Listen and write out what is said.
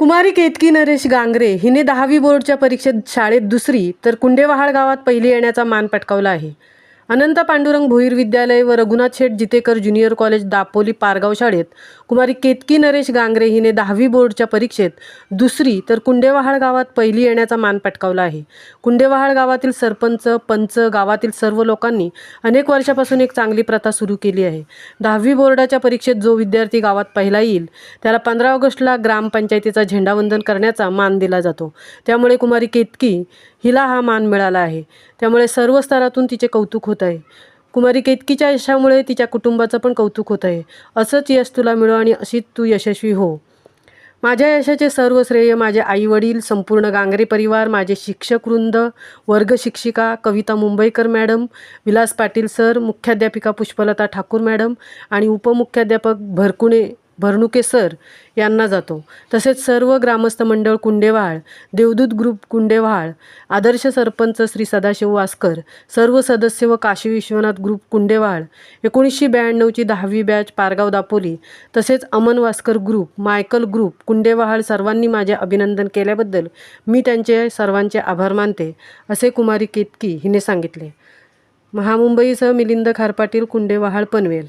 कुमारी केतकी नरेश गांगरे हिने 10वी बोर्डच्या परीक्षेत शाळेत दुसरी तर कुंडेवहाळ गावात पहिली येण्याचा मान पटकावला आहे. अनंत पांडुरंग भोईर विद्यालय व रघुनाथ शेठ जितेकर ज्युनियर कॉलेज दापोली पारगाव शाळेत कुमारी केतकी नरेश गांगरे हिने 10वी बोर्डच्या परीक्षेत दुसरी तर कुंडेवहाळ गावात पहिली येण्याचा मान पटकावला आहे. कुंडेवहाळ गावातील सरपंच, पंच, गावातील सर्व लोकांनी अनेक वर्षापासून एक चांगली प्रथा सुरू केली आहे. 10वी बोर्डाच्या परीक्षेत जो विद्यार्थी गावात पहिला येईल त्याला 15 ऑगस्टला ग्रामपंचायतीचा झेंडावंदन करण्याचा मान दिला जातो. त्यामुळे कुमारी केतकी हिला हा मान मिळाला आहे. त्यामुळे सर्व स्तरातून तिचे कौतुक होत आहे. कुमारी केतकीच्या यशामुळे तिच्या कुटुंबाचं पण कौतुक होत आहे. असंच यश तुला मिळो आणि अशीच तू यशस्वी हो. माझ्या यशाचे सर्व श्रेय माझे आईवडील, संपूर्ण गांगरे परिवार, माझे शिक्षकवृंद, वर्ग शिक्षिका कविता मुंबईकर मॅडम, विलास पाटील सर, मुख्याध्यापिका पुष्पलता ठाकूर मॅडम आणि उपमुख्याध्यापक भरनुके सर यांना जातो. तसेच सर्व ग्रामस्थ मंडळ कुंडेवहाळ, देवदूत ग्रुप कुंडेवहाळ, आदर्श सरपंच श्री सदाशिव वासकर, सर्व सदस्य व काशी विश्वनाथ ग्रुप कुंडेवहाळ, 1992ची 10वी बॅच पारगाव दापोली, तसेच Aman Waskar group, Michael group Kundevahal सर्वांनी माझे अभिनंदन केल्याबद्दल मी त्यांचे सर्वांचे आभार मानते, असे कुमारी केतकी हिने सांगितले. महामुंबईसह मिलिंद खारपाटील, कुंडेवहाळ, पनवेल.